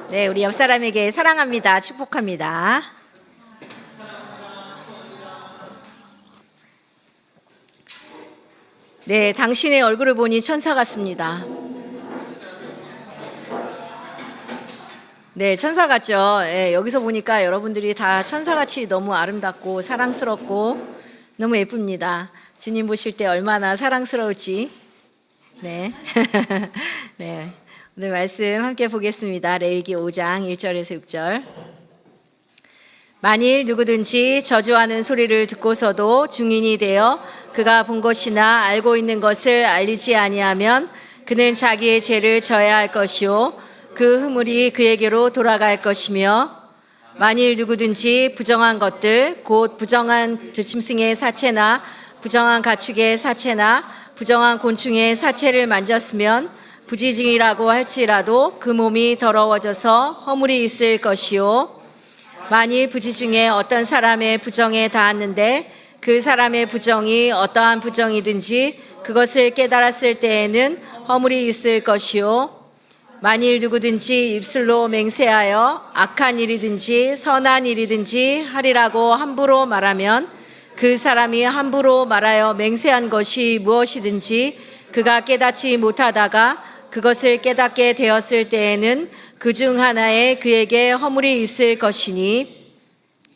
네, 우리 옆 사람에게 사랑합니다. 축복합니다. 네, 당신의 얼굴을 보니 천사 같습니다. 네, 천사 같죠. 예, 여기서 보니까 여러분들이 다 천사같이 너무 아름답고 사랑스럽고 너무 예쁩니다. 주님 보실 때 얼마나 사랑스러울지. 네. 네. 오늘 말씀 함께 보겠습니다. 레위기 5장 1절에서 6절. 만일 누구든지 저주하는 소리를 듣고서도 증인이 되어 그가 본 것이나 알고 있는 것을 알리지 아니하면 그는 자기의 죄를 져야 할 것이요 그 흐물이 그에게로 돌아갈 것이며, 만일 누구든지 부정한 것들 곧 부정한 들짐승의 사체나 부정한 가축의 사체나 부정한 곤충의 사체를 만졌으면 부지증이라고 할지라도 그 몸이 더러워져서 허물이 있을 것이요, 만일 부지 중에 어떤 사람의 부정에 닿았는데 그 사람의 부정이 어떠한 부정이든지 그것을 깨달았을 때에는 허물이 있을 것이요, 만일 누구든지 입술로 맹세하여 악한 일이든지 선한 일이든지 하리라고 함부로 말하면 그 사람이 함부로 말하여 맹세한 것이 무엇이든지 그가 깨닫지 못하다가 그것을 깨닫게 되었을 때에는 그 중 하나에 그에게 허물이 있을 것이니,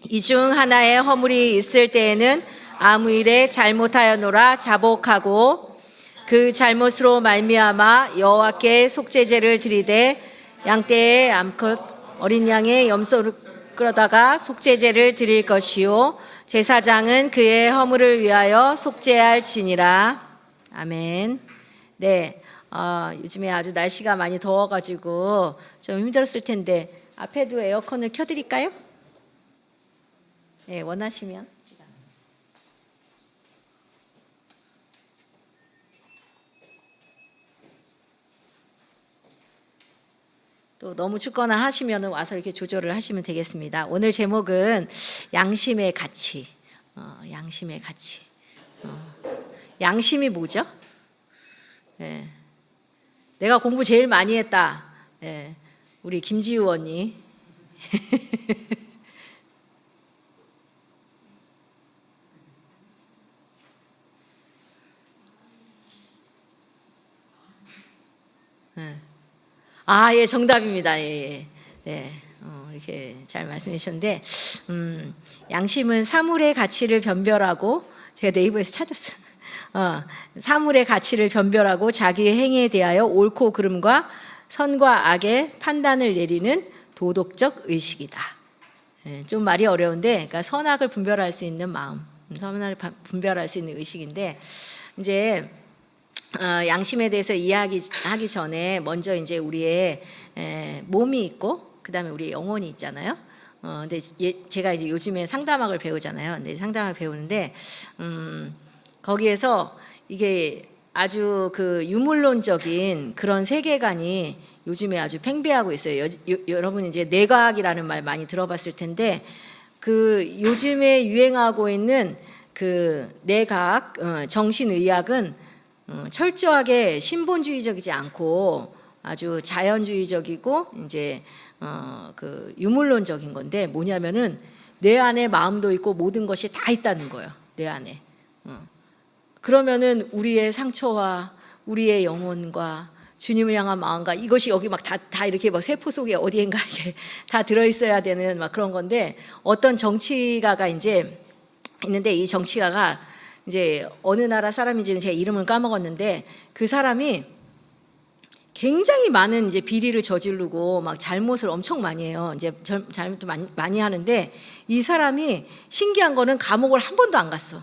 이 중 하나에 허물이 있을 때에는 아무 일에 잘못하였노라 자복하고 그 잘못으로 말미암아 여호와께 속죄제를 드리되 양떼의 암컷 어린 양의 염소를 끌어다가 속죄제를 드릴 것이요 제사장은 그의 허물을 위하여 속죄할지니라. 아멘. 네, 요즘에 아주 날씨가 많이 더워가지고 좀 힘들었을 텐데 앞에도 에어컨을 켜드릴까요? 네, 원하시면. 또 너무 춥거나 하시면 와서 이렇게 조절을 하시면 되겠습니다. 오늘 제목은 양심의 가치. 양심의 가치. 양심이 뭐죠? 예. 내가 공부 제일 많이 했다. 예. 우리 김지우 언니. 예. 예, 정답입니다. 예, 예. 네, 이렇게 잘 말씀해 주셨는데, 양심은 사물의 가치를 변별하고, 제가 네이버에서 찾았어요. 사물의 가치를 변별하고 자기의 행위에 대하여 옳고 그름과 선과 악의 판단을 내리는 도덕적 의식이다. 예, 좀 말이 어려운데, 그러니까 선악을 분별할 수 있는 마음, 선악을 분별할 수 있는 의식인데, 이제 양심에 대해서 이야기하기 전에 먼저 이제 우리의 몸이 있고 그다음에 우리의 영혼이 있잖아요. 근데 제가 이제 요즘에 상담학을 배우잖아요. 근데 상담학을 배우는데 거기에서 이게 아주 그 유물론적인 그런 세계관이 요즘에 아주 팽배하고 있어요. 여러분 이제 뇌과학이라는 말 많이 들어봤을 텐데 그 요즘에 유행하고 있는 그 뇌과학, 정신의학은 철저하게 신본주의적이지 않고 아주 자연주의적이고 이제 그 유물론적인 건데 뭐냐면은 뇌 안에 마음도 있고 모든 것이 다 있다는 거예요. 뇌 안에. 그러면은 우리의 상처와 우리의 영혼과 주님을 향한 마음과 이것이 여기 막 다 이렇게 막 세포 속에 어디엔가 이게 다 들어 있어야 되는 막 그런 건데, 어떤 정치가가 이제 있는데 이 정치가가 이제 어느 나라 사람인지는 제가 이름을 까먹었는데 그 사람이 굉장히 많은 이제 비리를 저지르고 막 잘못을 엄청 많이 해요. 이제 잘못도 많이 하는데 이 사람이 신기한 거는 감옥을 한 번도 안 갔어.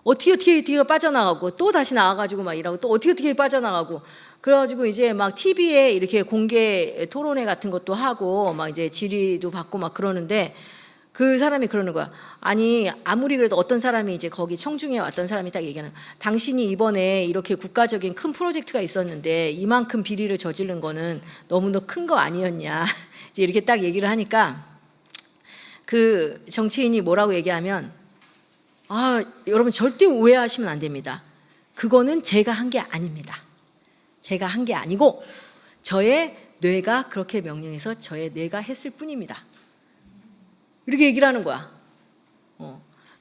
어떻게 빠져나가고 또 다시 나와가지고 막 이러고 또 어떻게 빠져나가고, 그래가지고 이제 막 TV에 이렇게 공개 토론회 같은 것도 하고 막 이제 질의도 받고 막 그러는데 그 사람이 그러는 거야. 아니 아무리 그래도 어떤 사람이 이제 거기 청중에 왔던 사람이 딱 얘기하는, 당신이 이번에 이렇게 국가적인 큰 프로젝트가 있었는데 이만큼 비리를 저지른 거는 너무너무 큰 거 아니었냐 이제 이렇게 딱 얘기를 하니까 그 정치인이 뭐라고 얘기하면, 여러분 절대 오해하시면 안 됩니다. 그거는 제가 한 게 아닙니다. 제가 한 게 아니고 저의 뇌가 그렇게 명령해서 저의 뇌가 했을 뿐입니다. 이렇게 얘기를 하는 거야.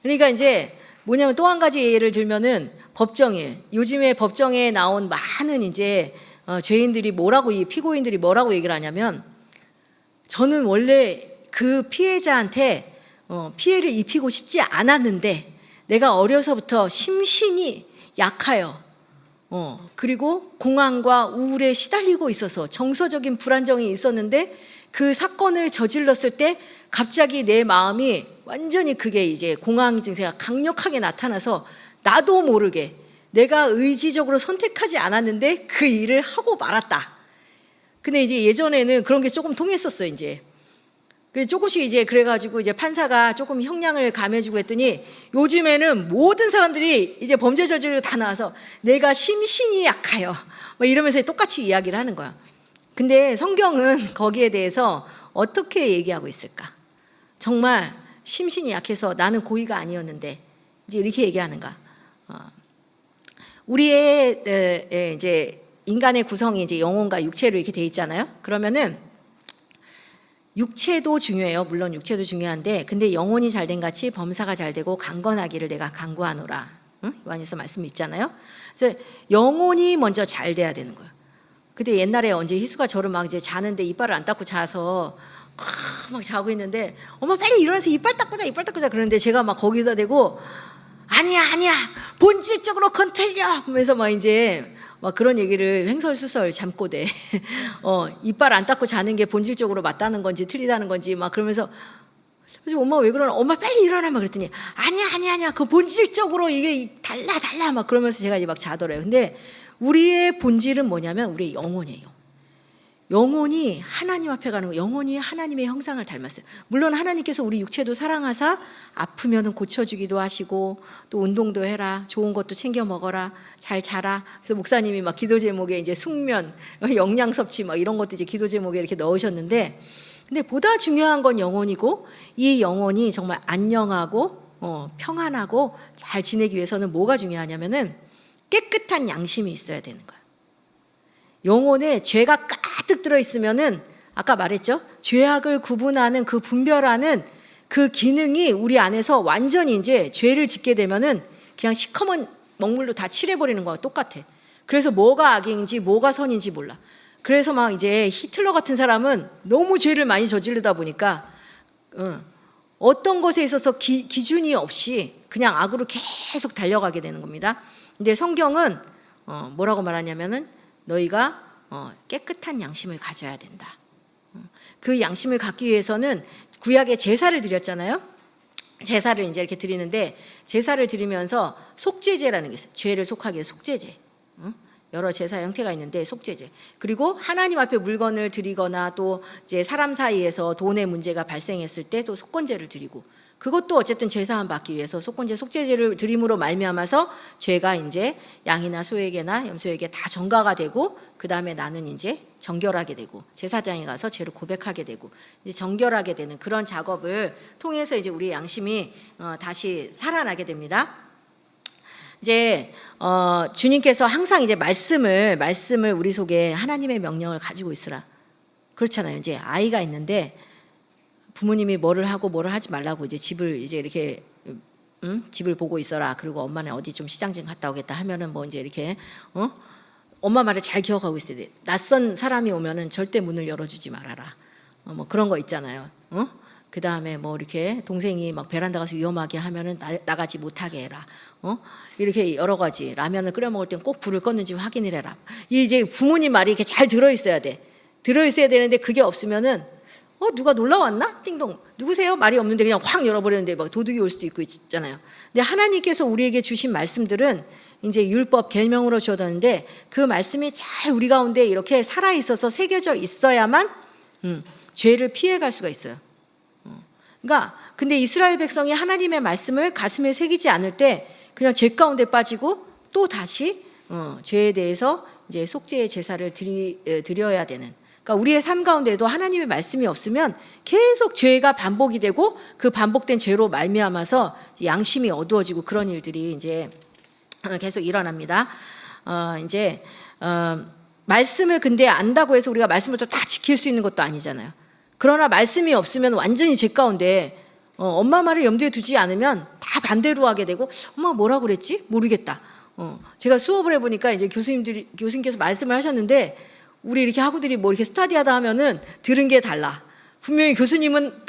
그러니까 이제 뭐냐면 또 한 가지 예를 들면은 법정에 요즘에 법정에 나온 많은 이제 죄인들이 뭐라고 이 피고인들이 뭐라고 얘기를 하냐면 저는 원래 그 피해자한테 피해를 입히고 싶지 않았는데 내가 어려서부터 심신이 약하여 그리고 공황과 우울에 시달리고 있어서 정서적인 불안정이 있었는데 그 사건을 저질렀을 때 갑자기 내 마음이 완전히 그게 이제 공황 증세가 강력하게 나타나서 나도 모르게 내가 의지적으로 선택하지 않았는데 그 일을 하고 말았다. 근데 이제 예전에는 그런 게 조금 통했었어요, 이제. 그래서 조금씩 이제 그래가지고 이제 판사가 조금 형량을 감해주고 했더니 요즘에는 모든 사람들이 이제 범죄 저지르고 다 나와서 내가 심신이 약하여 뭐 이러면서 똑같이 이야기를 하는 거야. 근데 성경은 거기에 대해서 어떻게 얘기하고 있을까? 정말 심신이 약해서 나는 고의가 아니었는데 이제 이렇게 얘기하는가? 우리의 이제 인간의 구성이 이제 영혼과 육체로 이렇게 돼 있잖아요. 그러면은 육체도 중요해요. 물론 육체도 중요한데 근데 영혼이 잘된 같이 범사가 잘되고 강건하기를 내가 간구하노라. 응? 요한에서 말씀이 있잖아요. 그래서 영혼이 먼저 잘 돼야 되는 거예요. 근데 옛날에 언제 희수가 저를 막 이제 자는데 이빨을 안 닦고 자서 막 자고 있는데 엄마 빨리 일어나서 이빨 닦고 자 그러는데 제가 막 거기다 대고 아니야 본질적으로 그건 틀려 하면서 막 이제 막 그런 얘기를 횡설수설 잠꼬대 이빨 안 닦고 자는 게 본질적으로 맞다는 건지 틀리다는 건지 막 그러면서 그래서 엄마 왜 그러나 엄마 빨리 일어나 막 그랬더니 아니야 그 본질적으로 이게 달라 막 그러면서 제가 이제 막 자더래요. 근데 우리의 본질은 뭐냐면 우리의 영혼이에요. 영혼이 하나님 앞에 가는 거, 영혼이 하나님의 형상을 닮았어요. 물론 하나님께서 우리 육체도 사랑하사 아프면 고쳐주기도 하시고 또 운동도 해라, 좋은 것도 챙겨 먹어라, 잘 자라. 그래서 목사님이 막 기도 제목에 이제 숙면, 영양 섭취 막 이런 것도 이제 기도 제목에 이렇게 넣으셨는데, 근데 보다 중요한 건 영혼이고 이 영혼이 정말 안녕하고 평안하고 잘 지내기 위해서는 뭐가 중요하냐면은 깨끗한 양심이 있어야 되는 거예요. 영혼에 죄가 가득 들어있으면은 아까 말했죠. 죄악을 구분하는 그 분별하는 그 기능이 우리 안에서 완전히 이제 죄를 짓게 되면은 그냥 시커먼 먹물로 다 칠해버리는 거와 똑같아. 그래서 뭐가 악인지 뭐가 선인지 몰라. 그래서 막 이제 히틀러 같은 사람은 너무 죄를 많이 저지르다 보니까 어떤 것에 있어서 기준이 없이 그냥 악으로 계속 달려가게 되는 겁니다. 근데 성경은 뭐라고 말하냐면은 너희가 깨끗한 양심을 가져야 된다. 그 양심을 갖기 위해서는 구약에 제사를 드렸잖아요. 제사를 이제 이렇게 드리는데 제사를 드리면서 속죄제라는 게 있어요. 죄를 속하기 위해서 속죄제. 여러 제사 형태가 있는데 속죄제. 그리고 하나님 앞에 물건을 드리거나 또 이제 사람 사이에서 돈의 문제가 발생했을 때 또 속건제를 드리고 그것도 어쨌든 죄사함 받기 위해서 속건제 속죄제를 드림으로 말미암아서 죄가 이제 양이나 소에게나 염소에게 다 전가가 되고 그 다음에 나는 이제 정결하게 되고 제사장에 가서 죄를 고백하게 되고 이제 정결하게 되는 그런 작업을 통해서 이제 우리의 양심이 다시 살아나게 됩니다. 이제 주님께서 항상 이제 말씀을 우리 속에 하나님의 명령을 가지고 있으라. 그렇잖아요. 이제 아이가 있는데 부모님이 뭐를 하고 뭐를 하지 말라고 이제 집을 이제 이렇게 집을 보고 있어라. 그리고 엄마는 어디 좀 시장 좀 갔다 오겠다 하면은 뭐 이제 이렇게 엄마 말을 잘 기억하고 있어야 돼. 낯선 사람이 오면은 절대 문을 열어주지 말아라. 뭐 그런 거 있잖아요. 그 다음에 뭐 이렇게 동생이 막 베란다 가서 위험하게 하면은 나가지 못하게 해라. 이렇게 여러 가지 라면을 끓여 먹을 땐 꼭 불을 껐는지 확인을 해라. 이제 부모님 말이 이렇게 잘 들어 있어야 돼. 들어 있어야 되는데 그게 없으면은 누가 놀러 왔나? 띵동. 누구세요? 말이 없는데 그냥 확 열어버리는데 막 도둑이 올 수도 있고 있잖아요. 근데 하나님께서 우리에게 주신 말씀들은 이제 율법 계명으로 주어졌는데 그 말씀이 잘 우리 가운데 이렇게 살아 있어서 새겨져 있어야만 죄를 피해갈 수가 있어요. 그러니까 근데 이스라엘 백성이 하나님의 말씀을 가슴에 새기지 않을 때 그냥 죄 가운데 빠지고 또 다시 죄에 대해서 이제 속죄의 제사를 드려야 되는. 그러니까 우리의 삶 가운데도 하나님의 말씀이 없으면 계속 죄가 반복이 되고 그 반복된 죄로 말미암아서 양심이 어두워지고 그런 일들이 이제 계속 일어납니다. 이제 말씀을 근데 안다고 해서 우리가 말씀을 또 다 지킬 수 있는 것도 아니잖아요. 그러나 말씀이 없으면 완전히 제 가운데 엄마 말을 염두에 두지 않으면 다 반대로 하게 되고, 엄마 뭐라고 그랬지? 모르겠다. 제가 수업을 해보니까 이제 교수님께서 말씀을 하셨는데, 우리 이렇게 학우들이 뭐 이렇게 스터디하다 하면은 들은 게 달라. 분명히 교수님은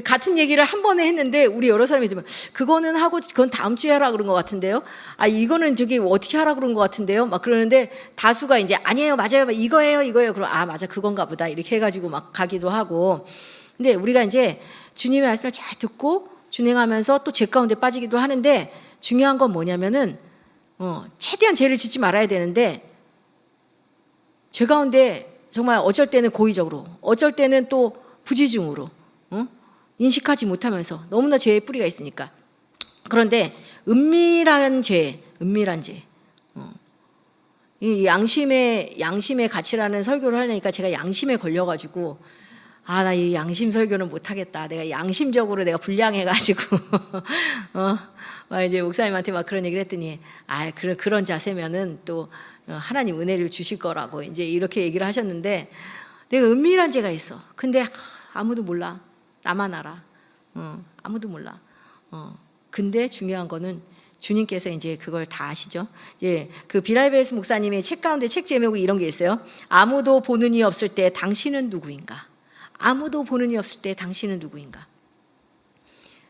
같은 얘기를 한 번에 했는데, 우리 여러 사람이 들으면 그거는 하고 그건 다음 주에 하라 그런 것 같은데요. 이거는 저기 어떻게 하라 그런 것 같은데요. 막 그러는데 다수가 이제 아니에요, 맞아요, 이거예요. 그럼 맞아, 그건가 보다. 이렇게 해가지고 막 가기도 하고. 근데 우리가 이제 주님의 말씀을 잘 듣고 준행하면서 또 죄 가운데 빠지기도 하는데, 중요한 건 뭐냐면은 최대한 죄를 짓지 말아야 되는데, 죄 가운데 정말 어쩔 때는 고의적으로, 어쩔 때는 또 부지중으로 인식하지 못하면서 너무나 죄의 뿌리가 있으니까. 그런데 은밀한 죄, 이 양심의 가치라는 설교를 하려니까 제가 양심에 걸려가지고, 나 이 양심 설교는 못하겠다. 내가 양심적으로 내가 불량해가지고 막 이제 목사님한테 막 그런 얘기를 했더니, 그런 자세면은 또 하나님 은혜를 주실 거라고 이제 이렇게 얘기를 하셨는데, 내가 은밀한 죄가 있어. 근데 아무도 몰라. 나만 알아. 아무도 몰라. 근데 중요한 거는 주님께서 이제 그걸 다 아시죠. 예, 그 비라이벨스 목사님의 책 가운데 책 제목이 이런 게 있어요. 아무도 보는 이 없을 때 당신은 누구인가? 아무도 보는 이 없을 때 당신은 누구인가?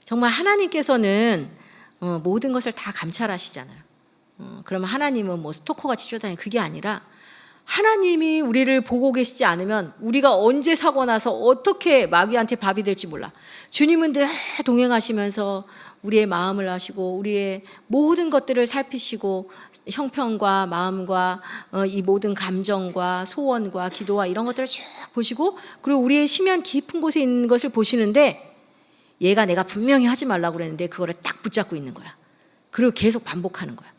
정말 하나님께서는 모든 것을 다 감찰하시잖아요. 그러면 하나님은 뭐 스토커같이 쫓아다니는 그게 아니라, 하나님이 우리를 보고 계시지 않으면 우리가 언제 사고 나서 어떻게 마귀한테 밥이 될지 몰라. 주님은 늘 동행하시면서 우리의 마음을 아시고 우리의 모든 것들을 살피시고, 형편과 마음과 이 모든 감정과 소원과 기도와 이런 것들을 쭉 보시고, 그리고 우리의 심연 깊은 곳에 있는 것을 보시는데, 얘가 내가 분명히 하지 말라고 그랬는데 그거를 딱 붙잡고 있는 거야. 그리고 계속 반복하는 거야.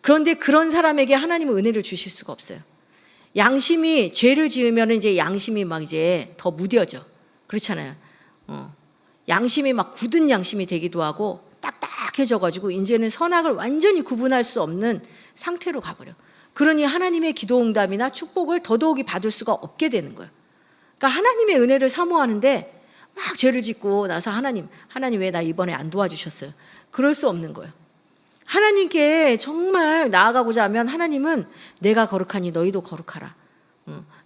그런데 그런 사람에게 하나님은 은혜를 주실 수가 없어요. 양심이 죄를 지으면 이제 양심이 막 이제 더 무뎌져. 그렇잖아요. 양심이 막 굳은 양심이 되기도 하고 딱딱해져가지고 이제는 선악을 완전히 구분할 수 없는 상태로 가버려. 그러니 하나님의 기도 응답이나 축복을 더더욱이 받을 수가 없게 되는 거예요. 그러니까 하나님의 은혜를 사모하는데 막 죄를 짓고 나서 하나님 왜 나 이번에 안 도와주셨어요? 그럴 수 없는 거예요. 하나님께 정말 나아가고자 하면 하나님은 내가 거룩하니 너희도 거룩하라.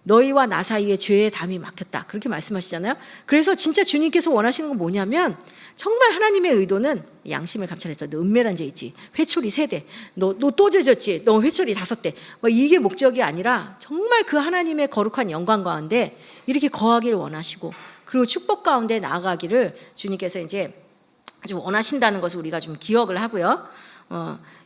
너희와 나 사이에 죄의 담이 막혔다. 그렇게 말씀하시잖아요. 그래서 진짜 주님께서 원하시는 건 뭐냐면, 정말 하나님의 의도는 양심을 감찰했다. 너 은밀한 죄 있지. 회초리 3대. 너 또 젖었지. 너 회초리 5대. 뭐 이게 목적이 아니라 정말 그 하나님의 거룩한 영광 가운데 이렇게 거하기를 원하시고, 그리고 축복 가운데 나아가기를 주님께서 이제 아주 원하신다는 것을 우리가 좀 기억을 하고요.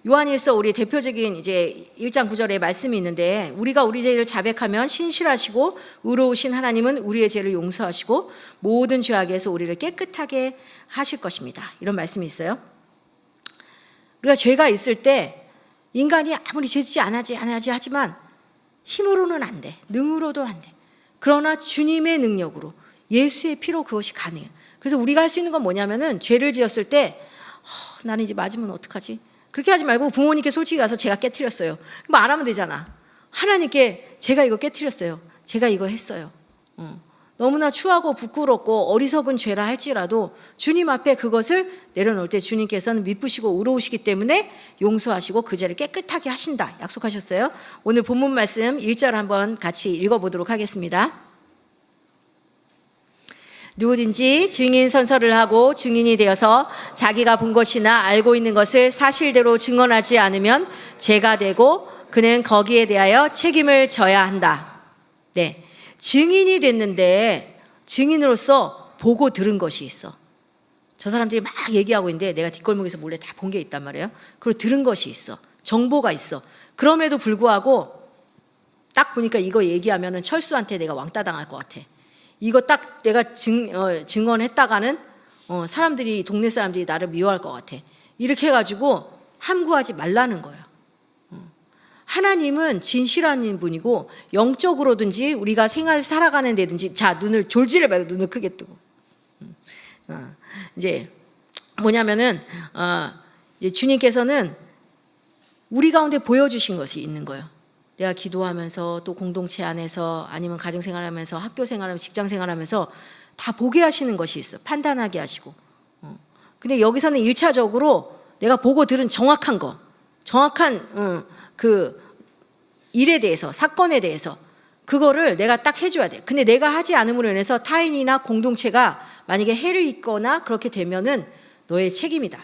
요한일서 우리 대표적인 이제 1장 9절에 말씀이 있는데, 우리가 우리 죄를 자백하면 신실하시고 의로우신 하나님은 우리의 죄를 용서하시고 모든 죄악에서 우리를 깨끗하게 하실 것입니다. 이런 말씀이 있어요. 우리가 죄가 있을 때 인간이 아무리 죄짓지 안 하지 하지만 힘으로는 안 돼. 능으로도 안 돼. 그러나 주님의 능력으로, 예수의 피로 그것이 가능해요. 그래서 우리가 할 수 있는 건 뭐냐면은, 죄를 지었을 때 나는 이제 맞으면 어떡하지? 그렇게 하지 말고 부모님께 솔직히 가서 제가 깨트렸어요. 말하면 되잖아. 하나님께 제가 이거 깨트렸어요. 제가 이거 했어요. 너무나 추하고 부끄럽고 어리석은 죄라 할지라도 주님 앞에 그것을 내려놓을 때 주님께서는 미쁘시고 의로우시기 때문에 용서하시고 그 죄를 깨끗하게 하신다 약속하셨어요. 오늘 본문 말씀 1절 한번 같이 읽어보도록 하겠습니다. 누구든지 증인 선서를 하고 증인이 되어서 자기가 본 것이나 알고 있는 것을 사실대로 증언하지 않으면 죄가 되고 그는 거기에 대하여 책임을 져야 한다. 네, 증인이 됐는데 증인으로서 보고 들은 것이 있어. 저 사람들이 막 얘기하고 있는데 내가 뒷골목에서 몰래 다 본 게 있단 말이에요. 그리고 들은 것이 있어. 정보가 있어. 그럼에도 불구하고 딱 보니까 이거 얘기하면은 철수한테 내가 왕따 당할 것 같아. 이거 딱 내가 증언했다가는 사람들이, 동네 사람들이 나를 미워할 것 같아. 이렇게 해가지고 함구하지 말라는 거예요. 하나님은 진실한 분이고, 영적으로든지 우리가 생활을 살아가는 데든지, 자, 눈을 졸지를 말고 눈을 크게 뜨고. 이제 뭐냐면은 이제 주님께서는 우리 가운데 보여주신 것이 있는 거예요. 내가 기도하면서 또 공동체 안에서 아니면 가정생활하면서 학교생활하면서 직장생활하면서 다 보게 하시는 것이 있어. 판단하게 하시고. 근데 여기서는 1차적으로 내가 보고 들은 정확한 거, 정확한 그 일에 대해서, 사건에 대해서 그거를 내가 딱 해줘야 돼. 근데 내가 하지 않음으로 인해서 타인이나 공동체가 만약에 해를 입거나 그렇게 되면은 너의 책임이다.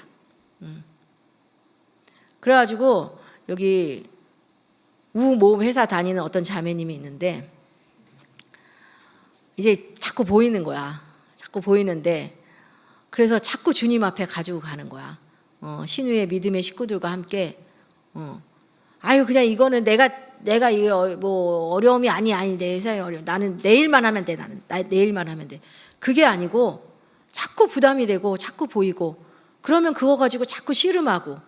그래가지고 여기 우모음 회사 다니는 어떤 자매님이 있는데 이제 자꾸 보이는 거야. 자꾸 보이는데 그래서 자꾸 주님 앞에 가지고 가는 거야. 신우의 믿음의 식구들과 함께 아유 그냥 이거는 내가 이거 뭐 어려움이 아니 내 세상에 어려움. 나는 내일만 하면 돼. 내일만 하면 돼. 그게 아니고 자꾸 부담이 되고 자꾸 보이고 그러면 그거 가지고 자꾸 씨름하고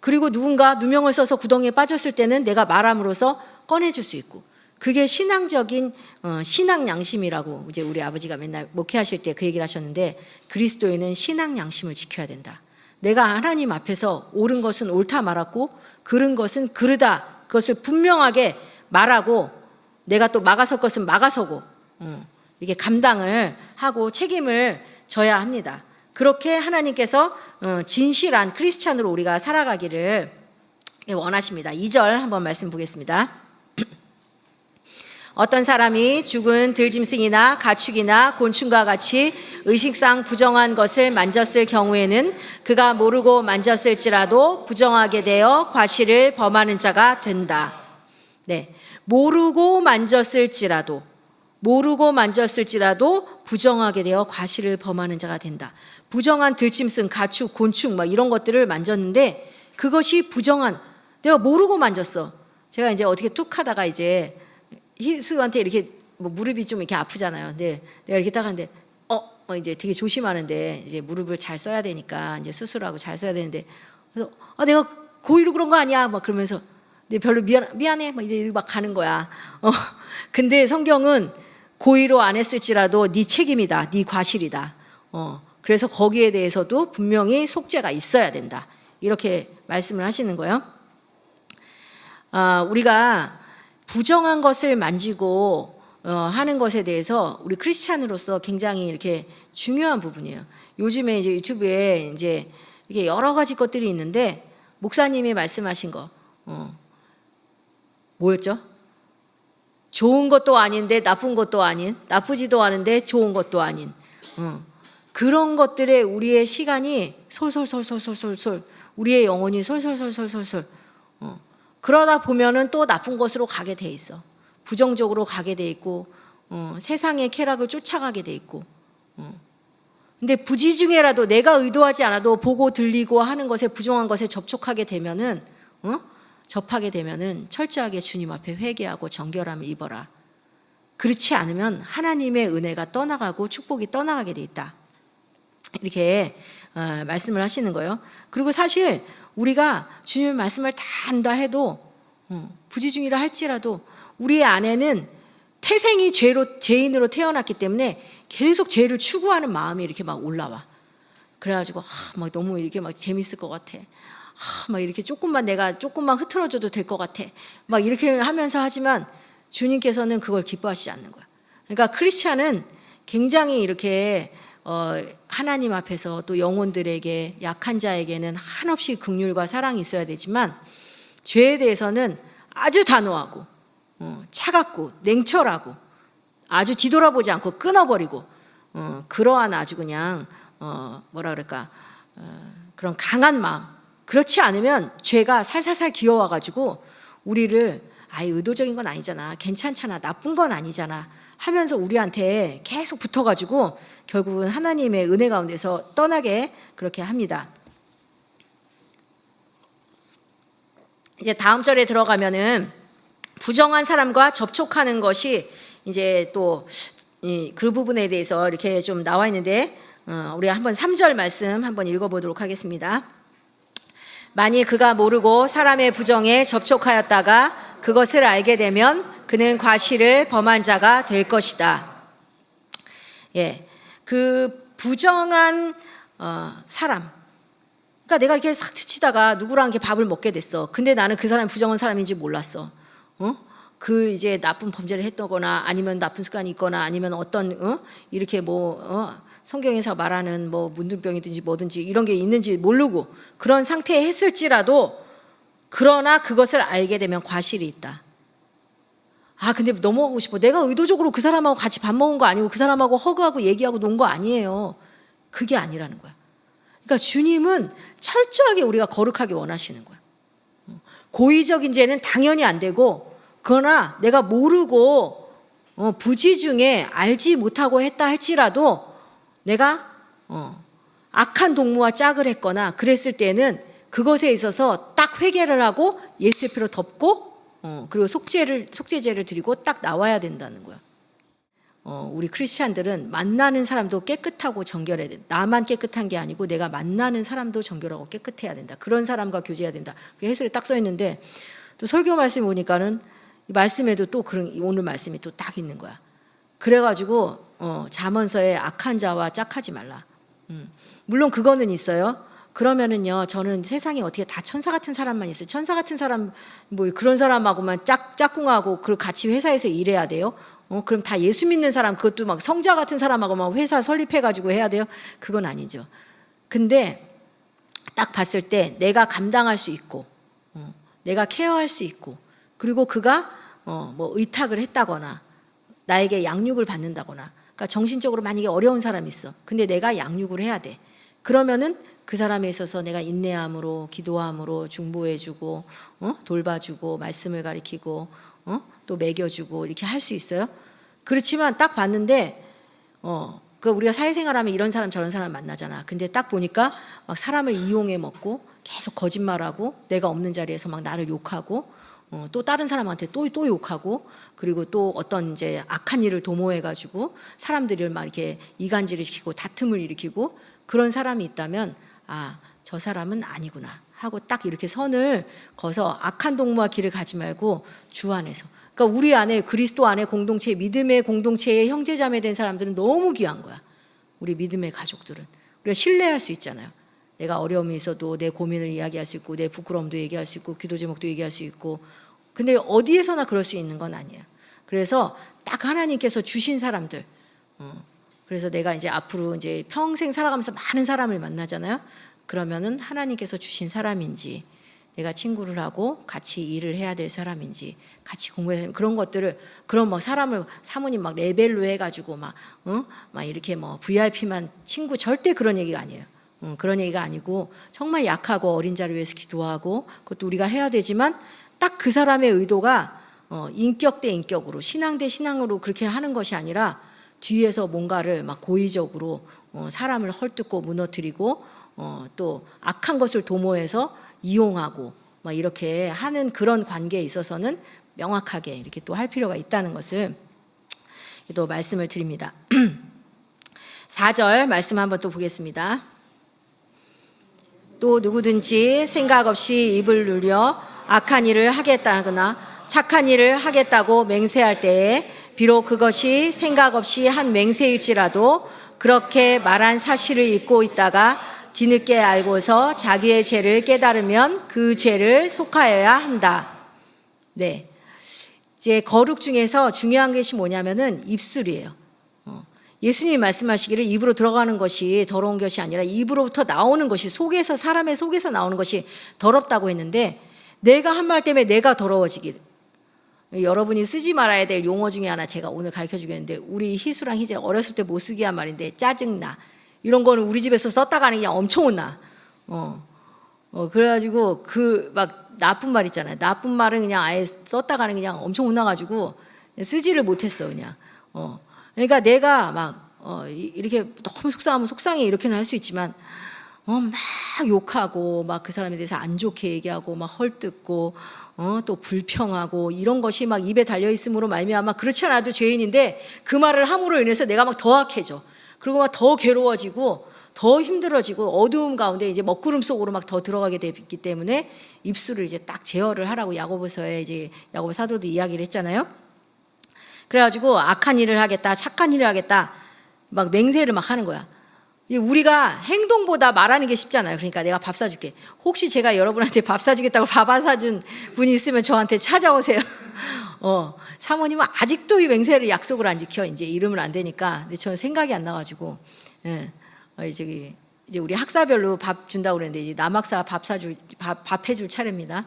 그리고 누군가 누명을 써서 구덩이에 빠졌을 때는 내가 말함으로써 꺼내줄 수 있고 그게 신앙적인 신앙 양심이라고 이제 우리 아버지가 맨날 목회하실 때 그 얘기를 하셨는데 그리스도인은 신앙 양심을 지켜야 된다. 내가 하나님 앞에서 옳은 것은 옳다 말하고 그른 것은 그르다 그것을 분명하게 말하고 내가 또 막아설 것은 막아서고 이게 감당을 하고 책임을 져야 합니다. 그렇게 하나님께서 진실한 크리스찬으로 우리가 살아가기를 원하십니다. 2절 한번 말씀 보겠습니다. 어떤 사람이 죽은 들짐승이나 가축이나 곤충과 같이 의식상 부정한 것을 만졌을 경우에는 그가 모르고 만졌을지라도 부정하게 되어 과실을 범하는 자가 된다. 네, 모르고 만졌을지라도 부정하게 되어 과실을 범하는 자가 된다. 부정한 들짐승, 가축, 곤충 막 이런 것들을 만졌는데 그것이 부정한 내가 모르고 만졌어. 제가 이제 어떻게 툭 하다가 이제 희수한테 이렇게 뭐 무릎이 좀 이렇게 아프잖아요. 근데 내가 이렇게 딱 하는데 이제 되게 조심하는데 이제 무릎을 잘 써야 되니까 이제 수술하고 잘 써야 되는데 그래서 내가 고의로 그런 거 아니야 막 그러면서 근데 별로 미안해 막 이제 이렇게 막 가는 거야. 근데 성경은 고의로 안 했을지라도 네 책임이다, 네 과실이다. 그래서 거기에 대해서도 분명히 속죄가 있어야 된다. 이렇게 말씀을 하시는 거예요. 우리가 부정한 것을 만지고 하는 것에 대해서 우리 크리스찬으로서 굉장히 이렇게 중요한 부분이에요. 요즘에 이제 유튜브에 이제 이게 여러 가지 것들이 있는데 목사님이 말씀하신 거 뭐였죠? 좋은 것도 아닌데 나쁜 것도 아닌, 나쁘지도 않은데 좋은 것도 아닌 그런 것들에 우리의 시간이 솔솔솔솔솔솔 우리의 영혼이 솔솔솔솔솔솔 그러다 보면은 또 나쁜 것으로 가게 돼 있어. 부정적으로 가게 돼 있고 세상의 쾌락을 쫓아가게 돼 있고 근데 부지중에라도 내가 의도하지 않아도 보고 들리고 하는 것에 부정한 것에 접하게 되면은 철저하게 주님 앞에 회개하고 정결함을 입어라. 그렇지 않으면 하나님의 은혜가 떠나가고 축복이 떠나가게 돼 있다. 이렇게 말씀을 하시는 거예요. 그리고 사실 우리가 주님의 말씀을 다 안다 해도 부지중이라 할지라도 우리 안에는 태생이 죄인으로 태어났기 때문에 계속 죄를 추구하는 마음이 이렇게 막 올라와. 그래가지고 막 너무 이렇게 막 재밌을 것 같아. 막 이렇게 내가 조금만 흐트러져도 될 것 같아. 막 이렇게 하면서 하지만 주님께서는 그걸 기뻐하시지 않는 거야. 그러니까 크리스찬은 굉장히 이렇게 하나님 앞에서 또 영혼들에게 약한 자에게는 한없이 긍휼과 사랑이 있어야 되지만 죄에 대해서는 아주 단호하고 차갑고 냉철하고 아주 뒤돌아보지 않고 끊어버리고 그러한 아주 그냥 그런 강한 마음. 그렇지 않으면 죄가 살살살 기어와가지고 우리를 의도적인 건 아니잖아, 괜찮잖아, 나쁜 건 아니잖아 하면서 우리한테 계속 붙어가지고 결국은 하나님의 은혜 가운데서 떠나게 그렇게 합니다. 이제 다음 절에 들어가면은 부정한 사람과 접촉하는 것이 이제 또 그 부분에 대해서 이렇게 좀 나와 있는데 우리 한번 3절 말씀 한번 읽어보도록 하겠습니다. 만일 그가 모르고 사람의 부정에 접촉하였다가 그것을 알게 되면 그는 과실을 범한 자가 될 것이다. 그 부정한 사람. 그러니까 내가 이렇게 싹 스치다가 누구랑 이렇게 밥을 먹게 됐어. 근데 나는 그 사람이 부정한 사람인지 몰랐어. 그 이제 나쁜 범죄를 했거나 아니면 나쁜 습관이 있거나 아니면 어떤 이렇게 성경에서 말하는 문둥병이든지 뭐든지 이런 게 있는지 모르고 그런 상태에 했을지라도 그러나 그것을 알게 되면 과실이 있다. 근데 넘어가고 싶어. 내가 의도적으로 그 사람하고 같이 밥 먹은 거 아니고 그 사람하고 허그하고 얘기하고 논 거 아니에요. 그게 아니라는 거야. 그러니까 주님은 철저하게 우리가 거룩하게 원하시는 거야. 고의적인 죄는 당연히 안 되고, 그러나 내가 모르고 부지 중에 알지 못하고 했다 할지라도 내가 악한 동무와 짝을 했거나 그랬을 때는 그것에 있어서 딱 회개를 하고 예수의 피로 덮고 그리고 속죄제를 드리고 딱 나와야 된다는 거야. 우리 크리스찬들은 만나는 사람도 깨끗하고 정결해야 된다. 나만 깨끗한 게 아니고 내가 만나는 사람도 정결하고 깨끗해야 된다. 그런 사람과 교제해야 된다. 해설에 딱 써 있는데 또 설교 말씀 보니까는 이 말씀에도 또 오늘 말씀이 또 딱 있는 거야. 그래가지고 잠언서에 악한 자와 짝하지 말라. 물론 그거는 있어요. 그러면은요, 저는 세상에 어떻게 다 천사 같은 사람만 있어요. 천사 같은 사람 그런 사람하고만 짝꿍하고 그 같이 회사에서 일해야 돼요. 그럼 다 예수 믿는 사람, 그것도 막 성자 같은 사람하고 막 회사 설립해가지고 해야 돼요? 그건 아니죠. 근데 딱 봤을 때 내가 감당할 수 있고, 내가 케어할 수 있고, 그리고 그가 의탁을 했다거나, 나에게 양육을 받는다거나, 그러니까 정신적으로 만약에 어려운 사람이 있어. 근데 내가 양육을 해야 돼. 그러면은 그 사람에 있어서 내가 인내함으로, 기도함으로 중보해주고, 돌봐주고, 말씀을 가리키고, 또 먹여주고 이렇게 할 수 있어요. 그렇지만 딱 봤는데 우리가 사회생활하면 이런 사람 저런 사람 만나잖아. 근데 딱 보니까 막 사람을 이용해 먹고 계속 거짓말하고 내가 없는 자리에서 막 나를 욕하고 또 다른 사람한테 또 욕하고 그리고 또 어떤 이제 악한 일을 도모해가지고 사람들을 막 이렇게 이간질을 시키고 다툼을 일으키고 그런 사람이 있다면 저 사람은 아니구나 하고 딱 이렇게 선을 거서 악한 동무와 길을 가지 말고 주 안에서, 그러니까 우리 안에 그리스도 안에 공동체, 믿음의 공동체의 형제자매 된 사람들은 너무 귀한 거야. 우리 믿음의 가족들은 우리가 신뢰할 수 있잖아요. 내가 어려움이 있어도 내 고민을 이야기할 수 있고 내 부끄러움도 얘기할 수 있고 기도 제목도 얘기할 수 있고. 근데 어디에서나 그럴 수 있는 건 아니에요. 그래서 딱 하나님께서 주신 사람들, 그래서 내가 이제 앞으로 이제 평생 살아가면서 많은 사람을 만나잖아요. 그러면은 하나님께서 주신 사람인지, 내가 친구를 하고 같이 일을 해야 될 사람인지, 같이 공부해야 그런 것들을, 그런 막 사람을 사모님 막 레벨로 해가지고 막 이렇게 VIP만 친구, 절대 그런 얘기가 아니에요. 그런 얘기가 아니고 정말 약하고 어린 자를 위해서 기도하고 그것도 우리가 해야 되지만 딱 그 사람의 의도가 인격 대 인격으로, 신앙 대 신앙으로 그렇게 하는 것이 아니라 뒤에서 뭔가를 막 고의적으로 사람을 헐뜯고 무너뜨리고 또 악한 것을 도모해서 이용하고 막 이렇게 하는 그런 관계에 있어서는 명확하게 이렇게 또 할 필요가 있다는 것을 또 말씀을 드립니다. 4절 말씀 한번 또 보겠습니다. 또 누구든지 생각 없이 입을 눌려 악한 일을 하겠다거나 착한 일을 하겠다고 맹세할 때에 비록 그것이 생각 없이 한 맹세일지라도 그렇게 말한 사실을 잊고 있다가 뒤늦게 알고서 자기의 죄를 깨달으면 그 죄를 속하여야 한다. 네, 이제 거룩 중에서 중요한 것이 뭐냐면은 입술이에요. 예수님이 말씀하시기를 입으로 들어가는 것이 더러운 것이 아니라 입으로부터 나오는 것이, 속에서, 사람의 속에서 나오는 것이 더럽다고 했는데, 내가 한 말 때문에 내가 더러워지기. 여러분이 쓰지 말아야 될 용어 중에 하나 제가 오늘 가르쳐 주겠는데, 우리 희수랑 희재 어렸을 때 못 쓰게 한 말인데, 짜증나. 이런 거는 우리 집에서 썼다가 하는 게 그냥 엄청 혼나. 그래가지고 막 나쁜 말 있잖아요. 나쁜 말은 그냥 아예 썼다가 하는 게 그냥 엄청 혼나가지고 쓰지를 못했어, 그냥. 그러니까 내가 막 이렇게 너무 속상하면 속상해 이렇게는 할 수 있지만 막 욕하고 막 그 사람에 대해서 안 좋게 얘기하고 막 헐뜯고 또 불평하고 이런 것이 막 입에 달려 있음으로 말미암아 그렇지 않아도 죄인인데 그 말을 함으로 인해서 내가 막 더 악해져. 그리고 막 더 괴로워지고 더 힘들어지고 어두움 가운데 이제 먹구름 속으로 막 더 들어가게 됐기 때문에 입술을 이제 딱 제어를 하라고 야고보서에 이제 야고보 사도도 이야기를 했잖아요. 그래가지고 악한 일을 하겠다, 착한 일을 하겠다, 막 맹세를 막 하는 거야. 우리가 행동보다 말하는 게 쉽잖아요. 그러니까 내가 밥 사줄게. 혹시 제가 여러분한테 밥 사주겠다고 밥 안 사준 분이 있으면 저한테 찾아오세요. 사모님은 아직도 이 맹세를 약속을 안 지켜. 이제 이러면 안 되니까. 근데 저는 생각이 안 나가지고, 이제 우리 학사별로 밥 준다고 그랬는데, 이제 남학사 밥 해줄 차례입니다.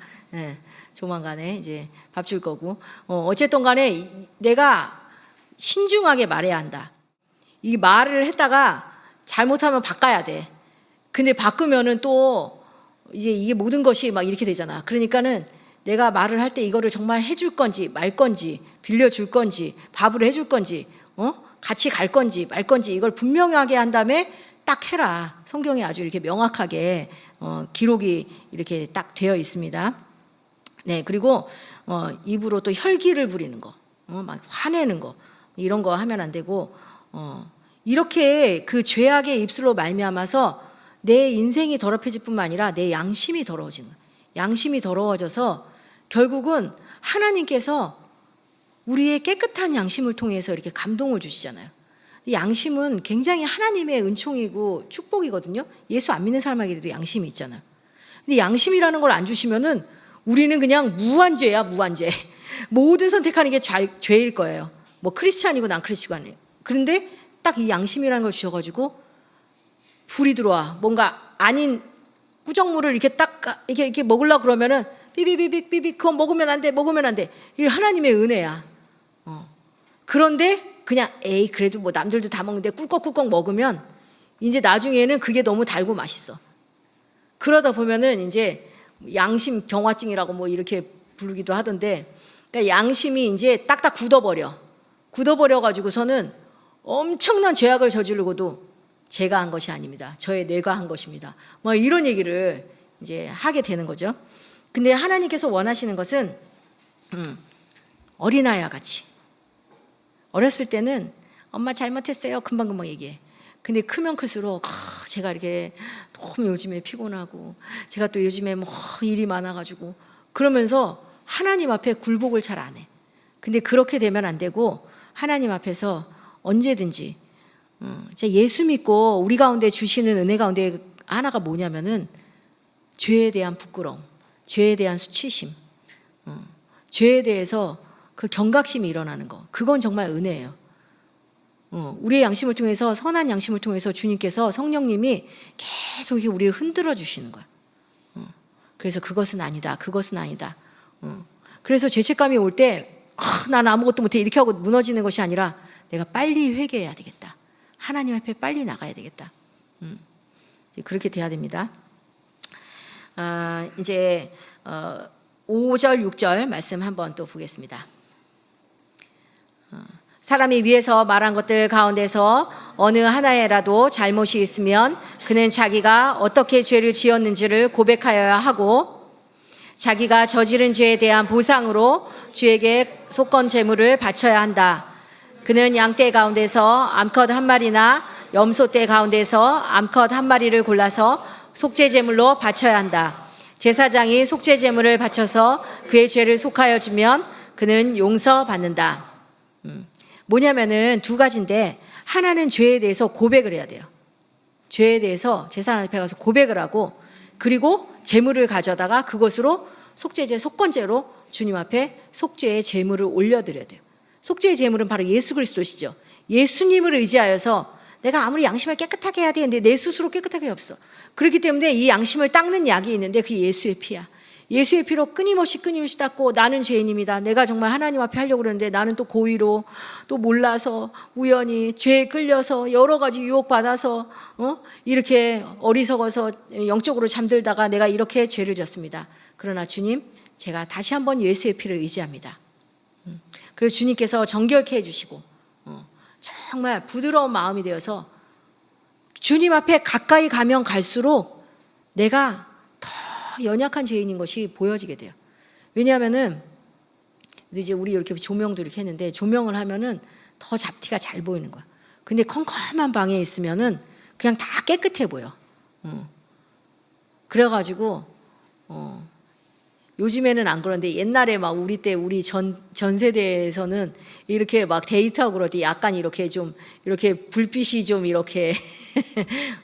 조만간에 이제 밥 줄 거고. 어쨌든 간에 내가 신중하게 말해야 한다. 이 말을 했다가 잘못하면 바꿔야 돼. 근데 바꾸면은 또 이제 이게 모든 것이 막 이렇게 되잖아. 그러니까는 내가 말을 할 때 이거를 정말 해줄 건지 말 건지 빌려줄 건지 밥을 해줄 건지 같이 갈 건지 말 건지 이걸 분명하게 한 다음에 딱 해라. 성경에 아주 이렇게 명확하게 기록이 이렇게 딱 되어 있습니다. 네, 그리고 입으로 또 혈기를 부리는 거, 막 화내는 거 이런 거 하면 안 되고 이렇게 그 죄악의 입술로 말미암아서 내 인생이 더럽혀질 뿐만 아니라 내 양심이 더러워지는 거예요. 양심이 더러워져서 결국은 하나님께서 우리의 깨끗한 양심을 통해서 이렇게 감동을 주시잖아요. 양심은 굉장히 하나님의 은총이고 축복이거든요. 예수 안 믿는 사람에게도 양심이 있잖아요. 근데 양심이라는 걸 안 주시면은 우리는 그냥 무한죄야, 무한죄. 모든 선택하는 게 죄일 거예요. 뭐 크리스찬이고 난 크리스찬이고. 그런데 딱 이 양심이라는 걸 주셔가지고 불이 들어와. 뭔가 아닌 꾸정물을 이렇게 딱 이렇게 먹으려고 그러면은 삐비비빅 그거 먹으면 안 돼, 먹으면 안 돼. 이게 하나님의 은혜야. 그런데 그냥 그래도 뭐 남들도 다 먹는데 꿀꺽꿀꺽 먹으면 이제 나중에는 그게 너무 달고 맛있어. 그러다 보면은 이제 양심 병화증이라고 뭐 이렇게 부르기도 하던데, 그러니까 양심이 이제 딱딱 굳어버려 가지고서는 엄청난 죄악을 저지르고도 제가 한 것이 아닙니다. 저의 뇌가 한 것입니다. 뭐 이런 얘기를 이제 하게 되는 거죠. 근데 하나님께서 원하시는 것은 어린아이와 같이, 어렸을 때는 엄마 잘못했어요 금방금방 얘기해. 근데 크면 클수록 제가 이렇게 너무 요즘에 피곤하고 제가 또 요즘에 뭐 일이 많아가지고 그러면서 하나님 앞에 굴복을 잘 안 해. 근데 그렇게 되면 안 되고 하나님 앞에서 언제든지 예수 믿고 우리 가운데 주시는 은혜 가운데 하나가 뭐냐면은 죄에 대한 부끄러움, 죄에 대한 수치심, 죄에 대해서 그 경각심이 일어나는 거, 그건 정말 은혜예요. 우리의 양심을 통해서, 선한 양심을 통해서 주님께서, 성령님이 계속 우리를 흔들어 주시는 거예요. 그래서 그것은 아니다, 그것은 아니다. 그래서 죄책감이 올 때 나는 아무것도 못해 이렇게 하고 무너지는 것이 아니라 내가 빨리 회개해야 되겠다, 하나님 앞에 빨리 나가야 되겠다. 그렇게 돼야 됩니다. 이제 5절 6절 말씀 한번 또 보겠습니다. 사람이 위에서 말한 것들 가운데서 어느 하나에라도 잘못이 있으면 그는 자기가 어떻게 죄를 지었는지를 고백하여야 하고, 자기가 저지른 죄에 대한 보상으로 주에게 속건 제물을 바쳐야 한다. 그는 양떼 가운데서 암컷 한 마리나 염소떼 가운데서 암컷 한 마리를 골라서 속죄 제물로 바쳐야 한다. 제사장이 속죄 제물을 바쳐서 그의 죄를 속하여 주면 그는 용서받는다. 뭐냐면은 두 가지인데, 하나는 죄에 대해서 고백을 해야 돼요. 죄에 대해서 제사장 앞에 가서 고백을 하고, 그리고 제물을 가져다가 그것으로 속죄제, 속건제로 주님 앞에 속죄의 제물을 올려드려야 돼요. 속죄의 제물은 바로 예수 그리스도시죠. 예수님을 의지하여서 내가 아무리 양심을 깨끗하게 해야 되는데 내 스스로 깨끗하게 없어. 그렇기 때문에 이 양심을 닦는 약이 있는데 그게 예수의 피야. 예수의 피로 끊임없이 닦고, 나는 죄인입니다, 내가 정말 하나님 앞에 하려고 그러는데 나는 또 고의로, 또 몰라서, 우연히 죄에 끌려서 여러 가지 유혹받아서 이렇게 어리석어서 영적으로 잠들다가 내가 이렇게 죄를 졌습니다. 그러나 주님, 제가 다시 한번 예수의 피를 의지합니다. 그래서 주님께서 정결케 해주시고 정말 부드러운 마음이 되어서 주님 앞에 가까이 가면 갈수록 내가 더 연약한 죄인인 것이 보여지게 돼요. 왜냐하면은 이제 우리 이렇게 조명도 이렇게 했는데, 조명을 하면은 더 잡티가 잘 보이는 거야. 근데 컴컴한 방에 있으면은 그냥 다 깨끗해 보여. 그래가지고 요즘에는 안 그런데 옛날에 막 우리 때 우리 전 세대에서는 이렇게 막 데이트하고 그럴 때 약간 이렇게 좀 이렇게 불빛이 좀 이렇게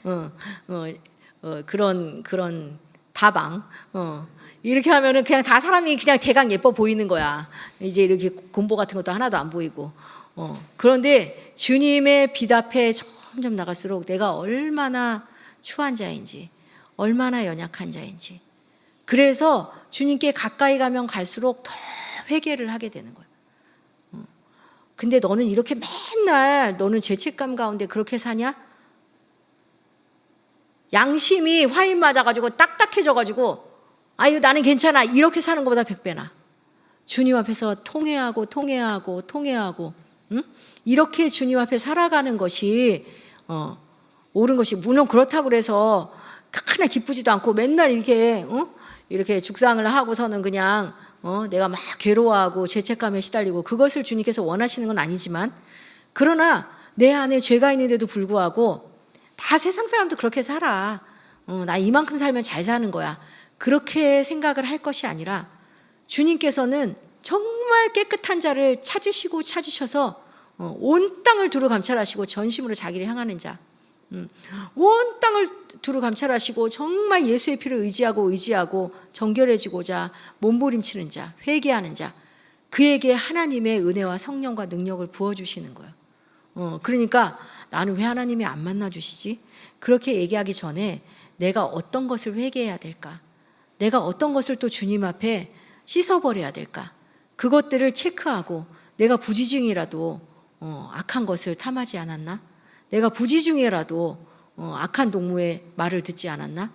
어, 어, 그런 다방 이렇게 하면은 그냥 다 사람이 그냥 대강 예뻐 보이는 거야. 이제 이렇게 곰보 같은 것도 하나도 안 보이고. 그런데 주님의 빛 앞에 점점 나갈수록 내가 얼마나 추한 자인지, 얼마나 연약한 자인지. 그래서 주님께 가까이 가면 갈수록 더 회개를 하게 되는 거야. 근데 너는 이렇게 맨날 너는 죄책감 가운데 그렇게 사냐? 양심이 화인 맞아가지고 딱딱해져가지고 아유 나는 괜찮아 이렇게 사는 것보다 100배나 주님 앞에서 통회하고 응? 이렇게 주님 앞에 살아가는 것이 옳은 것이 물론 그렇다고 그래서 하나 기쁘지도 않고 맨날 이렇게 이렇게 죽상을 하고서는 그냥 내가 막 괴로워하고 죄책감에 시달리고 그것을 주님께서 원하시는 건 아니지만 그러나 내 안에 죄가 있는데도 불구하고 다 세상 사람도 그렇게 살아. 나 이만큼 살면 잘 사는 거야. 그렇게 생각을 할 것이 아니라 주님께서는 정말 깨끗한 자를 찾으셔서 온 땅을 두루 감찰하시고 전심으로 자기를 향하는 자, 온 땅을 두루 감찰하시고 정말 예수의 피를 의지하고 정결해지고자 몸부림치는 자, 회개하는 자, 그에게 하나님의 은혜와 성령과 능력을 부어주시는 거예요. 그러니까 나는 왜 하나님이 안 만나주시지? 그렇게 얘기하기 전에 내가 어떤 것을 회개해야 될까? 내가 어떤 것을 또 주님 앞에 씻어버려야 될까? 그것들을 체크하고 내가 부지 중이라도 악한 것을 탐하지 않았나? 내가 부지 중이라도 악한 동무의 말을 듣지 않았나?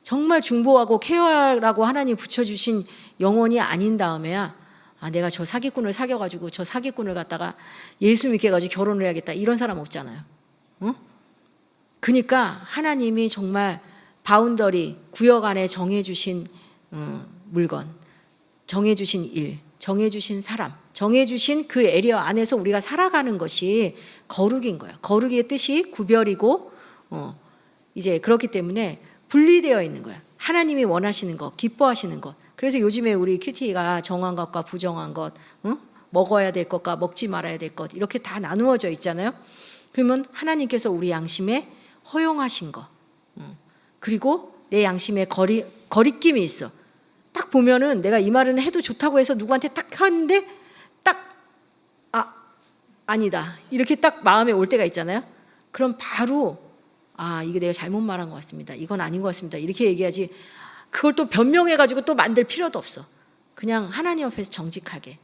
정말 중보하고 케어라고 하나님 붙여주신 영혼이 아닌 다음에야 내가 저 사기꾼을 사귀어가지고 저 사기꾼을 갖다가 예수 믿게 해가지고 결혼을 해야겠다 이런 사람 없잖아요. 그러니까 하나님이 정말 바운더리 구역 안에 정해주신 물건, 정해주신 일, 정해주신 사람, 정해주신 그 에리어 안에서 우리가 살아가는 것이 거룩인 거예요. 거룩의 뜻이 구별이고 이제 그렇기 때문에 분리되어 있는 거예요. 하나님이 원하시는 것, 기뻐하시는 것. 그래서 요즘에 우리 큐티가 정한 것과 부정한 것, 먹어야 될 것과 먹지 말아야 될 것 이렇게 다 나누어져 있잖아요. 그러면 하나님께서 우리 양심에 허용하신 것, 그리고 내 양심에 거리낌이 있어. 딱 보면은 내가 이 말은 해도 좋다고 해서 누구한테 딱 하는데 딱 아니다 이렇게 딱 마음에 올 때가 있잖아요. 그럼 바로 이거 내가 잘못 말한 것 같습니다. 이건 아닌 것 같습니다. 이렇게 얘기하지. 그걸 또 변명해가지고 또 만들 필요도 없어. 그냥 하나님 앞에서 정직하게.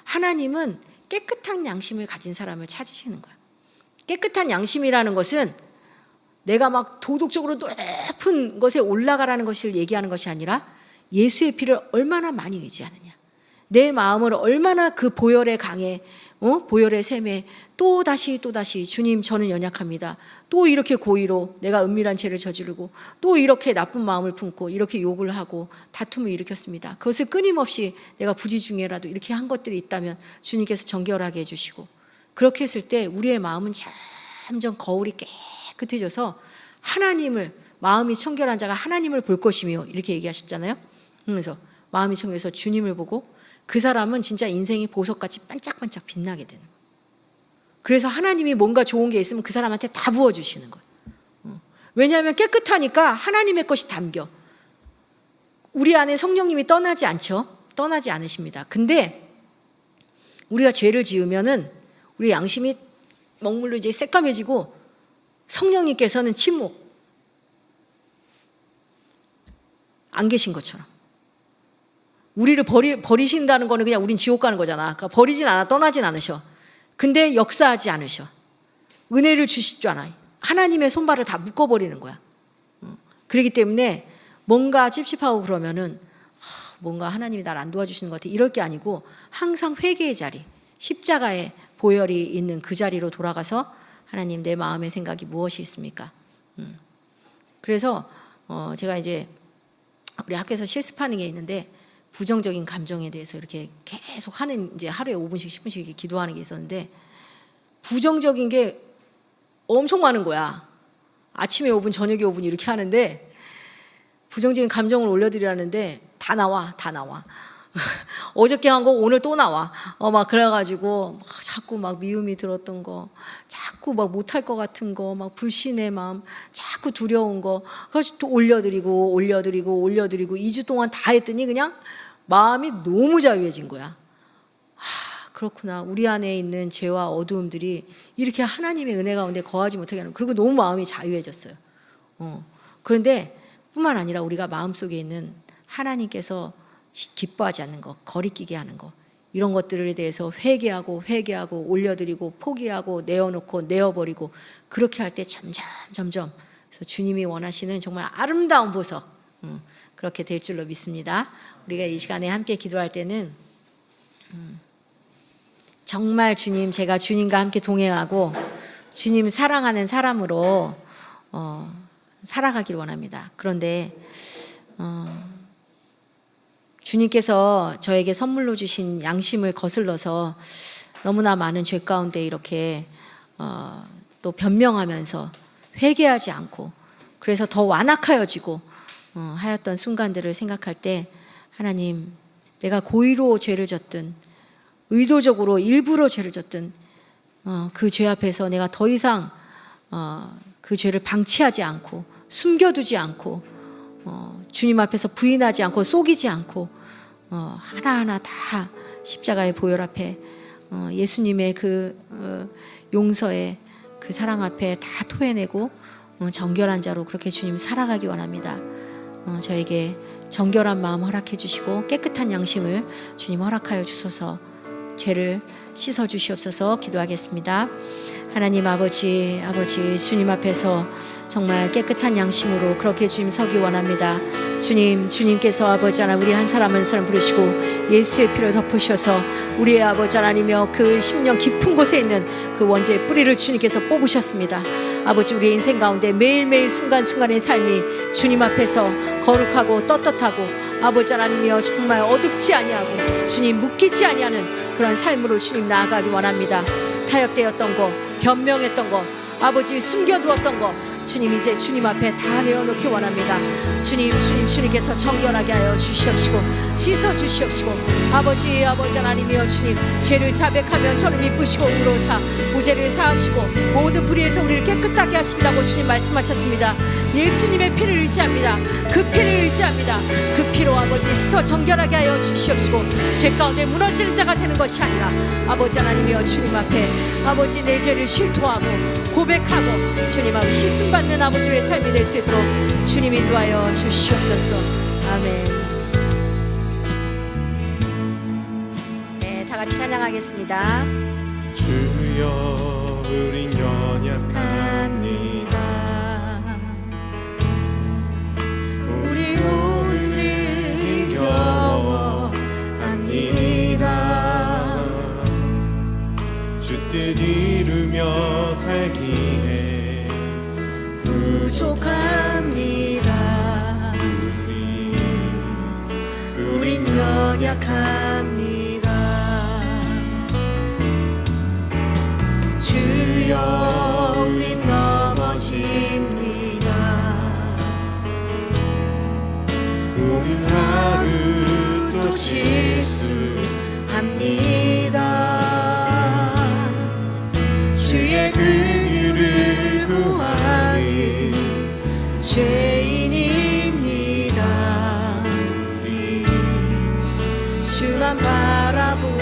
하나님은 깨끗한 양심을 가진 사람을 찾으시는 거야. 깨끗한 양심이라는 것은 내가 막 도덕적으로 높은 것에 올라가라는 것을 얘기하는 것이 아니라 예수의 피를 얼마나 많이 의지하느냐. 내 마음을 얼마나 그 보혈의 강에 보혈의 샘에 또다시 주님 저는 연약합니다. 또 이렇게 고의로 내가 은밀한 죄를 저지르고 또 이렇게 나쁜 마음을 품고 이렇게 욕을 하고 다툼을 일으켰습니다. 그것을 끊임없이 내가 부지 중에라도 이렇게 한 것들이 있다면 주님께서 정결하게 해주시고 그렇게 했을 때 우리의 마음은 점점 거울이 깨끗해져서 하나님을 마음이 청결한 자가 하나님을 볼 것이며 이렇게 얘기하셨잖아요. 그래서 마음이 청결해서 주님을 보고 그 사람은 진짜 인생이 보석같이 반짝반짝 빛나게 되는 거예요. 그래서 하나님이 뭔가 좋은 게 있으면 그 사람한테 다 부어주시는 거예요. 왜냐하면 깨끗하니까 하나님의 것이 담겨. 우리 안에 성령님이 떠나지 않죠. 떠나지 않으십니다. 근데 우리가 죄를 지으면은 우리 양심이 먹물로 이제 새까매지고 성령님께서는 침묵. 안 계신 것처럼. 우리를 버리신다는 거는 그냥 우린 지옥 가는 거잖아. 그러니까 버리진 않아, 떠나진 않으셔. 근데 역사하지 않으셔. 은혜를 주실 줄 알아. 하나님의 손발을 다 묶어버리는 거야. 그렇기 때문에 뭔가 찝찝하고 그러면은 뭔가 하나님이 날 안 도와주시는 것 같아. 이럴 게 아니고 항상 회개의 자리, 십자가에 보혈이 있는 그 자리로 돌아가서 하나님 내 마음의 생각이 무엇이 있습니까? 그래서 제가 이제 우리 학교에서 실습하는 게 있는데 부정적인 감정에 대해서 이렇게 계속 하는 이제 하루에 5분씩 10분씩 이렇게 기도하는 게 있었는데 부정적인 게 엄청 많은 거야. 아침에 5분, 저녁에 5분 이렇게 하는데 부정적인 감정을 올려드리라는데 다 나와. 어저께 한 거 오늘 또 나와. 막 그래가지고 막 자꾸 막 미움이 들었던 거, 자꾸 막 못할 것 같은 거, 막 불신의 마음, 자꾸 두려운 거, 그래서 또 올려드리고 2주 동안 다 했더니 그냥 마음이 너무 자유해진 거야. 그렇구나. 우리 안에 있는 죄와 어두움들이 이렇게 하나님의 은혜 가운데 거하지 못하게 하는. 그리고 너무 마음이 자유해졌어요. 그런데 뿐만 아니라 우리가 마음속에 있는 하나님께서 기뻐하지 않는 거, 거리끼게 하는 거, 이런 것들에 대해서 회개하고 올려드리고 포기하고 내어놓고 내어버리고, 그렇게 할 때 점점 그래서 주님이 원하시는 정말 아름다운 보석, 그렇게 될 줄로 믿습니다. 우리가 이 시간에 함께 기도할 때는 정말 주님, 제가 주님과 함께 동행하고 주님 사랑하는 사람으로 살아가길 원합니다. 그런데 주님께서 저에게 선물로 주신 양심을 거슬러서 너무나 많은 죄 가운데 이렇게 또 변명하면서 회개하지 않고, 그래서 더 완악하여지고 하였던 순간들을 생각할 때, 하나님, 내가 고의로 죄를 졌든 의도적으로 일부러 죄를 졌든 그 죄 앞에서 내가 더 이상 그 죄를 방치하지 않고 숨겨두지 않고 주님 앞에서 부인하지 않고 속이지 않고 하나하나 다 십자가의 보혈 앞에 예수님의 그 용서의 그 사랑 앞에 다 토해내고 정결한 자로 그렇게 주님 살아가기 원합니다. 저에게 정결한 마음 허락해 주시고 깨끗한 양심을 주님 허락하여 주소서. 죄를 씻어 주시옵소서. 기도하겠습니다. 하나님 아버지, 주님 앞에서 정말 깨끗한 양심으로 그렇게 주님 서기 원합니다. 주님께서 아버지 하나님 우리 한 사람 한 사람 부르시고 예수의 피로 덮으셔서 우리의 아버지 하나님이여 그 심령 깊은 곳에 있는 그 원죄의 뿌리를 주님께서 뽑으셨습니다. 아버지, 우리의 인생 가운데 매일매일 순간순간의 삶이 주님 앞에서 거룩하고 떳떳하고 아버지 하나님이여 정말 어둡지 아니하고 주님 묶이지 아니하는 그런 삶으로 주님 나아가기 원합니다. 타협되었던 거, 변명했던 거, 아버지 숨겨두었던 거 주님 이제 주님 앞에 다 내어놓기 원합니다. 주님께서 정결하게 하여 주시옵시고 씻어 주시옵시고 아버지 하나님이여 주님, 죄를 자백하면 저를 미쁘시고 의로우사 무죄를 사하시고 모든 불의에서 우리를 깨끗하게 하신다고 주님 말씀하셨습니다. 예수님의 피를 의지합니다. 그 피를 의지합니다. 그 피로 아버지 씻어 정결하게 하여 주시옵시고 죄 가운데 무너지는 자가 되는 것이 아니라 아버지 하나님이여 주님 앞에 아버지 내 죄를 실토하고 고백하고 주님 앞에 씻음 받는 아버지의 삶이 될 수 있도록 주님 인도하여 주시옵소서. 아멘. 네, 다 같이 찬양하겠습니다. 주여 우린 연약합니다. 우리 오늘을 힘겨워합니다. 주 뜻 이루며 살기에 부족합니다. 우린 연약합니다. 주여 우린 넘어집니다. 우린 하루도 실수합니다. 주의 긍휼을 구하는 죄인입니다. 우리 주만 바라봅니다.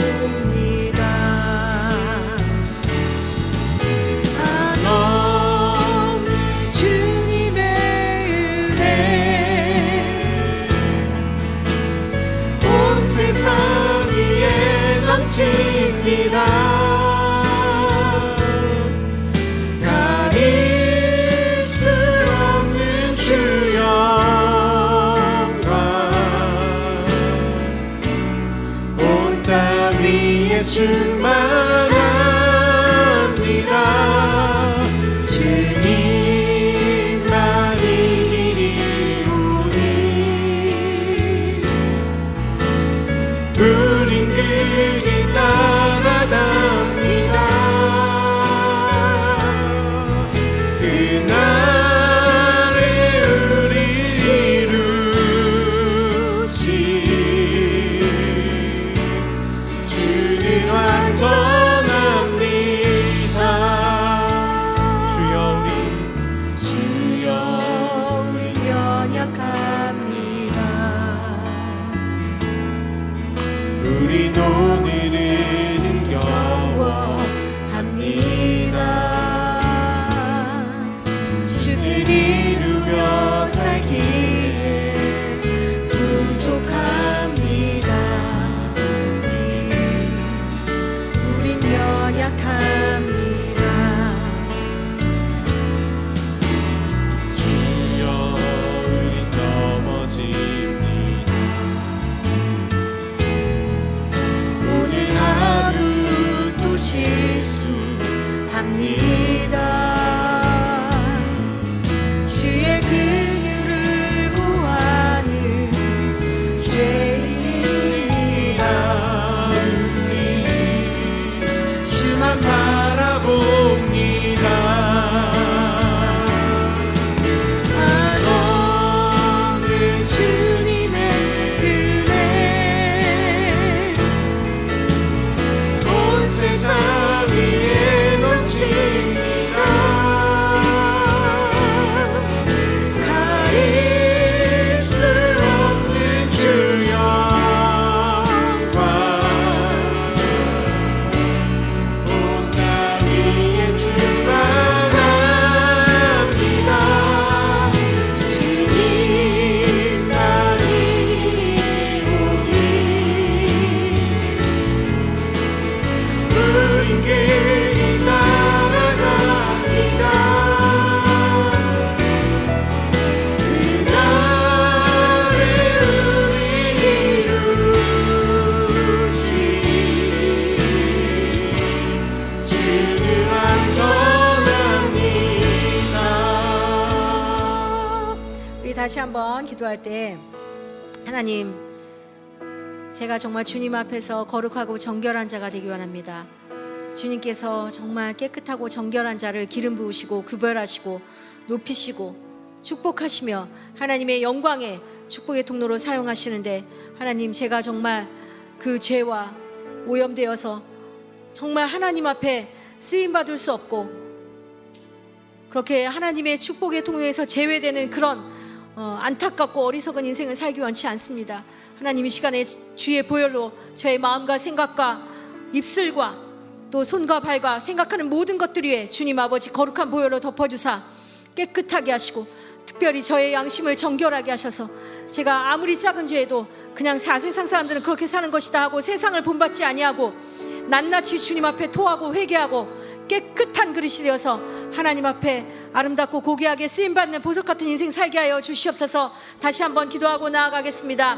주님의 은혜 온 세상 위에 넘칩니다. 가릴 수 없는 주 영광 온 땅 위에 충만합니다. 주님만이 길이오니 우린 그 길 따라갑니다. 그날에 우릴 약합니다. 주여 우린 넘어집니다. 오늘 하루 또 실수합니다. 주의 긍휼을 구하는 죄인이다. 우리 주만 바라봅니다. 한없는 주님의 은혜 온 세상 위에 넘칩니다. 가릴 수 없는 주 영광 온 땅 위에 충만합니다. 주님 나를 이루니 우린 그 길 따라갑니다. 그날에 우릴 이루시 주는 안전합니다. 우리 다시 한번 기도할 때 하나님, 제가 정말 주님 앞에서 거룩하고 정결한 자가 되기 원합니다. 주님께서 정말 깨끗하고 정결한 자를 기름 부으시고 구별하시고 높이시고 축복하시며 하나님의 영광의 축복의 통로로 사용하시는데, 하나님, 제가 정말 그 죄와 오염되어서 정말 하나님 앞에 쓰임받을 수 없고 그렇게 하나님의 축복의 통로에서 제외되는 그런 안타깝고 어리석은 인생을 살기 원치 않습니다. 하나님, 이 시간에 주의 보혈로 저의 마음과 생각과 입술과 또 손과 발과 생각하는 모든 것들 위에 주님 아버지 거룩한 보혈로 덮어주사 깨끗하게 하시고, 특별히 저의 양심을 정결하게 하셔서 제가 아무리 작은 죄에도 그냥 세상 사람들은 그렇게 사는 것이다 하고 세상을 본받지 아니하고 낱낱이 주님 앞에 토하고 회개하고 깨끗한 그릇이 되어서 하나님 앞에 아름답고 고귀하게 쓰임받는 보석 같은 인생 살게 하여 주시옵소서. 다시 한번 기도하고 나아가겠습니다.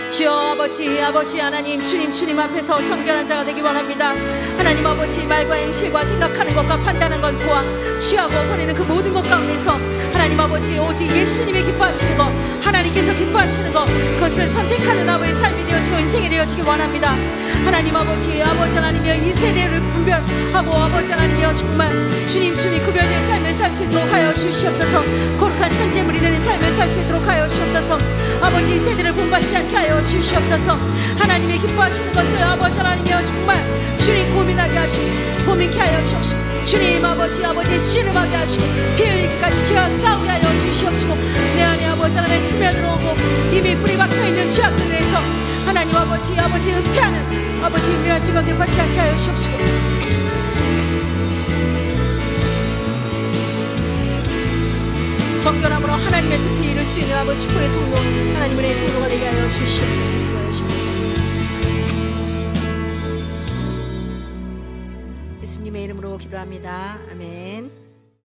주여 아버지, 아버지 하나님, 주님 앞에서 정결한 자가 되기 원합니다. 하나님 아버지, 말과 행실과 생각하는 것과 판단하는 것과 취하고 버리는 그 모든 것 가운데서 하나님 아버지, 오직 예수님이 기뻐하시는 것, 하나님께서 기뻐하시는 것, 그것을 선택하는 아버지의 삶이 되어지고 인생이 되어지기 원합니다. 하나님 아버지, 아버지 하나님이여, 이 세대를 분별하고 아버지 하나님이여, 정말 주님 구별된 삶을 살 수 있도록 하여 주시옵소서. 거룩한 산재물이 되는 삶을 살 수 있도록 하여 주시옵소서. 아버지, 이 세대를 본받지 않게 하여 주시옵소서. 하나님이 기뻐하시는 것을 아버지 하나님이여, 정말 주님 고민하게 하시고 고민케 하여 주옵시고, 주님 아버지 씨름하게 하시고 피 흘리기까지 죄와 싸우게 하여 주시옵시고, 내 안에 아버지 하나님의 스며들어오고 이미 뿌리 박혀있는 죄악들에 대해서 하나님 아버지 은폐하는 아버지 은밀한 죄가 되받지 않게 하여 주옵시고, 정결함으로 하나님의 뜻을 이룰 수 있는 아버지 축복의 통로, 하나님 은혜의 통로가 되게 하여 주시옵소서. 기도하여 주옵소서. 예수님의 이름으로 기도합니다. 아멘.